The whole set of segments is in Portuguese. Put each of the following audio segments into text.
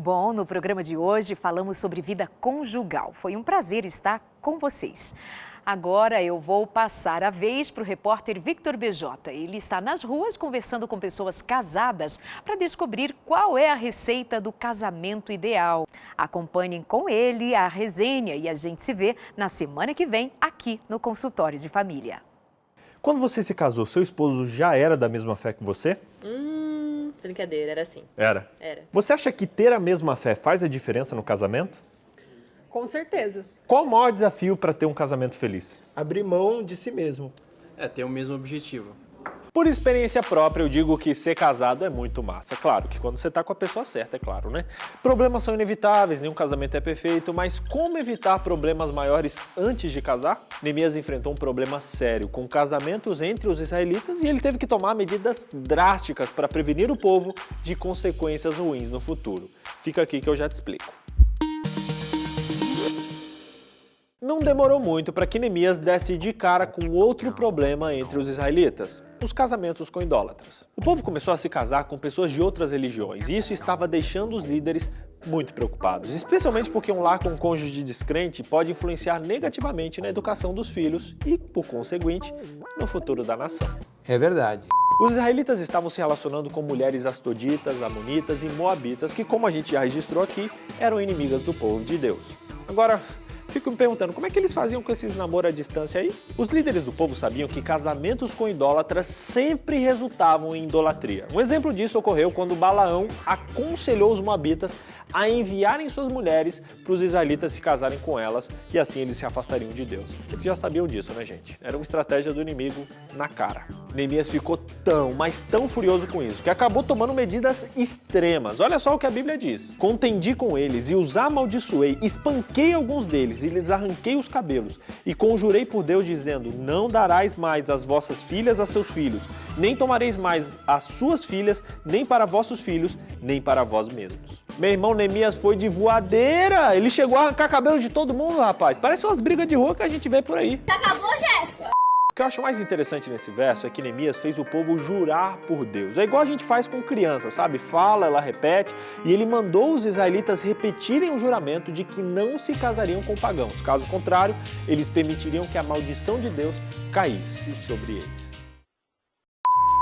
Bom, no programa de hoje falamos sobre vida conjugal. Foi um prazer estar com vocês. Agora eu vou passar a vez para o repórter Victor BJ. Ele está nas ruas conversando com pessoas casadas para descobrir qual é a receita do casamento ideal. Acompanhem com ele a resenha e a gente se vê na semana que vem aqui no Consultório de Família. Quando você se casou, seu esposo já era da mesma fé que você? Brincadeira, era assim. Era? Era. Você acha que ter a mesma fé faz a diferença no casamento? Com certeza. Qual o maior desafio para ter um casamento feliz? Abrir mão de si mesmo. Ter o mesmo objetivo. Por experiência própria, eu digo que ser casado é muito massa. Claro que quando você está com a pessoa certa, é claro, né? Problemas são inevitáveis, nenhum casamento é perfeito, mas como evitar problemas maiores antes de casar? Neemias enfrentou um problema sério com casamentos entre os israelitas e ele teve que tomar medidas drásticas para prevenir o povo de consequências ruins no futuro. Fica aqui que eu já te explico. Não demorou muito para que Neemias desse de cara com outro problema entre os israelitas: os casamentos com idólatras. O povo começou a se casar com pessoas de outras religiões e isso estava deixando os líderes muito preocupados, especialmente porque um lar com um cônjuge descrente pode influenciar negativamente na educação dos filhos e, por conseguinte, no futuro da nação. É verdade. Os israelitas estavam se relacionando com mulheres astoditas, amonitas e moabitas que, como a gente já registrou aqui, eram inimigas do povo de Deus. Agora, fico me perguntando, como é que eles faziam com esses namoros à distância aí? Os líderes do povo sabiam que casamentos com idólatras sempre resultavam em idolatria. Um exemplo disso ocorreu quando Balaão aconselhou os moabitas a enviarem suas mulheres para os israelitas se casarem com elas e assim eles se afastariam de Deus. Eles já sabiam disso, né, gente? Era uma estratégia do inimigo na cara. Neemias ficou mas tão furioso com isso, que acabou tomando medidas extremas. Olha só o que a Bíblia diz: contendi com eles e os amaldiçoei, espanquei alguns deles e lhes arranquei os cabelos, e conjurei por Deus dizendo: não darás mais as vossas filhas a seus filhos, nem tomareis mais as suas filhas, nem para vossos filhos, nem para vós mesmos. Meu irmão, Neemias foi de voadeira, ele chegou a arrancar cabelo de todo mundo, rapaz. Parece umas brigas de rua que a gente vê por aí. Acabou, Jéssica? O que eu acho mais interessante nesse verso é que Neemias fez o povo jurar por Deus. É igual a gente faz com criança, sabe? Fala, ela repete. E ele mandou os israelitas repetirem o juramento de que não se casariam com pagãos. Caso contrário, eles permitiriam que a maldição de Deus caísse sobre eles.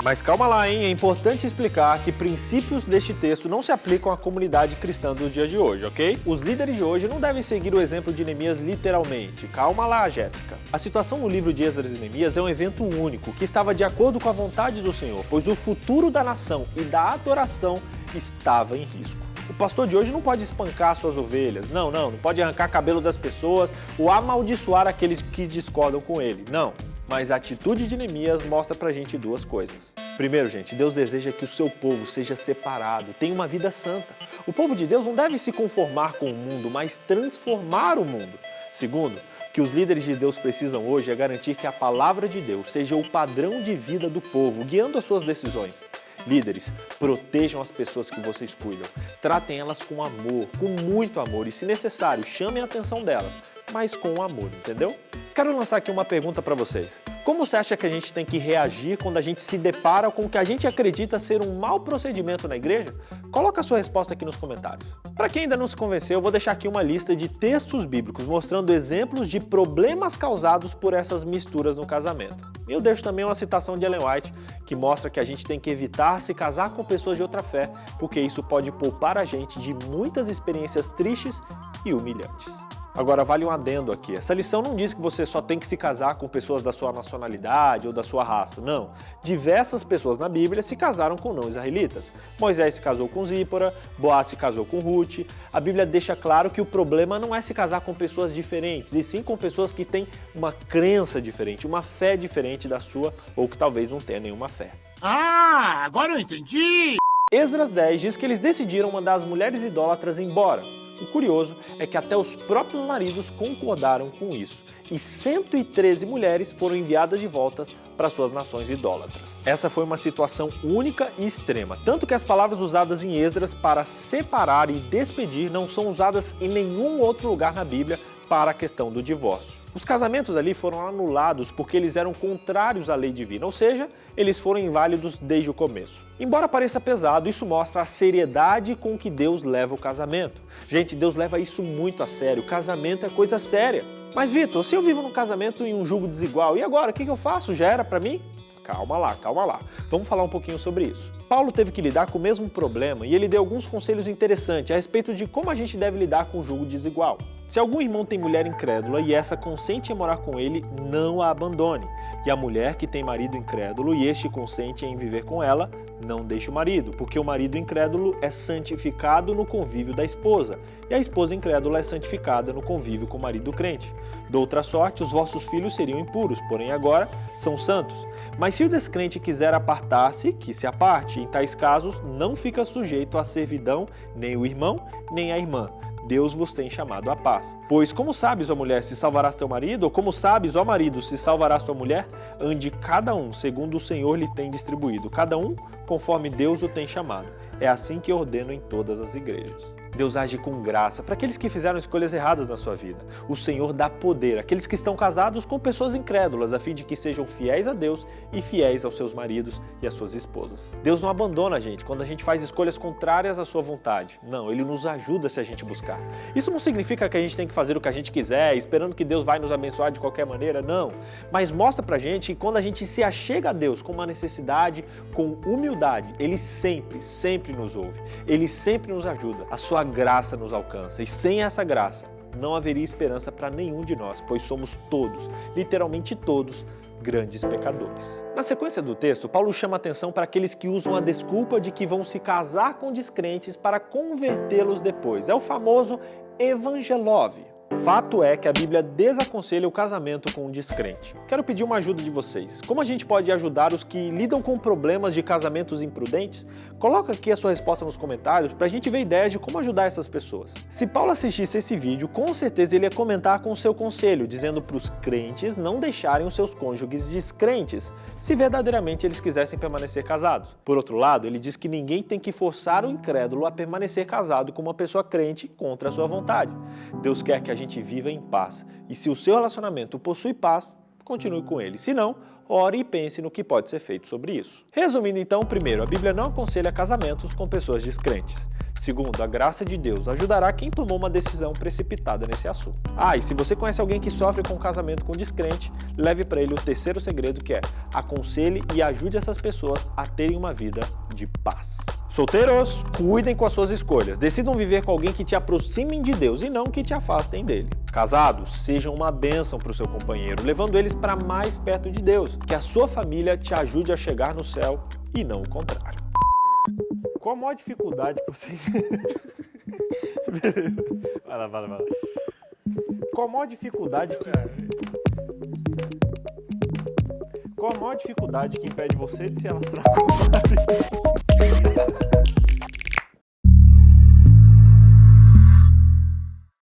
Mas calma lá, hein? É importante explicar que princípios deste texto não se aplicam à comunidade cristã dos dias de hoje, ok? Os líderes de hoje não devem seguir o exemplo de Neemias literalmente. Calma lá, Jéssica. A situação no livro de Esdras e Neemias é um evento único, que estava de acordo com a vontade do Senhor, pois o futuro da nação e da adoração estava em risco. O pastor de hoje não pode espancar suas ovelhas, não pode arrancar cabelo das pessoas ou amaldiçoar aqueles que discordam com ele, não. Mas a atitude de Neemias mostra pra gente duas coisas. Primeiro, gente, Deus deseja que o seu povo seja separado, tenha uma vida santa. O povo de Deus não deve se conformar com o mundo, mas transformar o mundo. Segundo, o que os líderes de Deus precisam hoje é garantir que a palavra de Deus seja o padrão de vida do povo, guiando as suas decisões. Líderes, protejam as pessoas que vocês cuidam. Tratem elas com amor, com muito amor e, se necessário, chamem a atenção delas, mas com amor, entendeu? Quero lançar aqui uma pergunta para vocês. Como você acha que a gente tem que reagir quando a gente se depara com o que a gente acredita ser um mau procedimento na igreja? Coloca a sua resposta aqui nos comentários. Para quem ainda não se convenceu, eu vou deixar aqui uma lista de textos bíblicos mostrando exemplos de problemas causados por essas misturas no casamento. E eu deixo também uma citação de Ellen White, que mostra que a gente tem que evitar se casar com pessoas de outra fé, porque isso pode poupar a gente de muitas experiências tristes e humilhantes. Agora, vale um adendo aqui. Essa lição não diz que você só tem que se casar com pessoas da sua nacionalidade ou da sua raça, não. Diversas pessoas na Bíblia se casaram com não-israelitas. Moisés se casou com Zípora, Boaz se casou com Ruth. A Bíblia deixa claro que o problema não é se casar com pessoas diferentes, e sim com pessoas que têm uma crença diferente, uma fé diferente da sua, ou que talvez não tenha nenhuma fé. Ah, agora eu entendi! Esdras 10 diz que eles decidiram mandar as mulheres idólatras embora. O curioso é que até os próprios maridos concordaram com isso, e 113 mulheres foram enviadas de volta para suas nações idólatras. Essa foi uma situação única e extrema, tanto que as palavras usadas em Esdras para separar e despedir não são usadas em nenhum outro lugar na Bíblia, para a questão do divórcio. Os casamentos ali foram anulados porque eles eram contrários à lei divina, ou seja, eles foram inválidos desde o começo. Embora pareça pesado, isso mostra a seriedade com que Deus leva o casamento. Gente, Deus leva isso muito a sério, o casamento é coisa séria. Mas Vitor, se eu vivo num casamento em um julgo desigual, e agora, o que eu faço? Já era para mim? Calma lá. Vamos falar um pouquinho sobre isso. Paulo teve que lidar com o mesmo problema e ele deu alguns conselhos interessantes a respeito de como a gente deve lidar com o julgo desigual. Se algum irmão tem mulher incrédula e essa consente em morar com ele, não a abandone. E a mulher que tem marido incrédulo e este consente em viver com ela, não deixe o marido, porque o marido incrédulo é santificado no convívio da esposa, e a esposa incrédula é santificada no convívio com o marido crente. De outra sorte, os vossos filhos seriam impuros, porém agora são santos. Mas se o descrente quiser apartar-se, que se aparte. Em tais casos, não fica sujeito à servidão nem o irmão, nem a irmã. Deus vos tem chamado à paz. Pois como sabes, ó mulher, se salvarás teu marido, ou como sabes, ó marido, se salvarás tua mulher, ande cada um segundo o Senhor lhe tem distribuído, cada um conforme Deus o tem chamado. É assim que eu ordeno em todas as igrejas. Deus age com graça para aqueles que fizeram escolhas erradas na sua vida. O Senhor dá poder àqueles que estão casados com pessoas incrédulas, a fim de que sejam fiéis a Deus e fiéis aos seus maridos e às suas esposas. Deus não abandona a gente quando a gente faz escolhas contrárias à sua vontade. Não, Ele nos ajuda se a gente buscar. Isso não significa que a gente tem que fazer o que a gente quiser, esperando que Deus vai nos abençoar de qualquer maneira, não. Mas mostra pra gente que quando a gente se achega a Deus com uma necessidade, com humildade, Ele sempre nos ouve. Ele sempre nos ajuda. A sua graça nos alcança, e sem essa graça não haveria esperança para nenhum de nós, pois somos todos, literalmente todos, grandes pecadores. Na sequência do texto, Paulo chama atenção para aqueles que usam a desculpa de que vão se casar com descrentes para convertê-los depois. É o famoso evangelove. Fato é que a Bíblia desaconselha o casamento com um descrente. Quero pedir uma ajuda de vocês. Como a gente pode ajudar os que lidam com problemas de casamentos imprudentes? Coloca aqui a sua resposta nos comentários para a gente ver ideias de como ajudar essas pessoas. Se Paulo assistisse esse vídeo, com certeza ele ia comentar com o seu conselho, dizendo para os crentes não deixarem os seus cônjuges descrentes, se verdadeiramente eles quisessem permanecer casados. Por outro lado, ele diz que ninguém tem que forçar o incrédulo a permanecer casado com uma pessoa crente contra a sua vontade. Deus quer que a gente viva em paz. E se o seu relacionamento possui paz, continue com ele. Se não, ore e pense no que pode ser feito sobre isso. Resumindo então, primeiro, a Bíblia não aconselha casamentos com pessoas descrentes. Segundo, a graça de Deus ajudará quem tomou uma decisão precipitada nesse assunto. E se você conhece alguém que sofre com um casamento com descrente, leve para ele o terceiro segredo, que é: aconselhe e ajude essas pessoas a terem uma vida de paz. Solteiros, cuidem com as suas escolhas. Decidam viver com alguém que te aproximem de Deus e não que te afastem dele. Casados, sejam uma bênção para o seu companheiro, levando eles para mais perto de Deus. Que a sua família te ajude a chegar no céu e não o contrário. Qual a maior dificuldade que você... Vai lá. Qual a maior dificuldade que... Qual a maior dificuldade que impede você de se relacionar com o marido?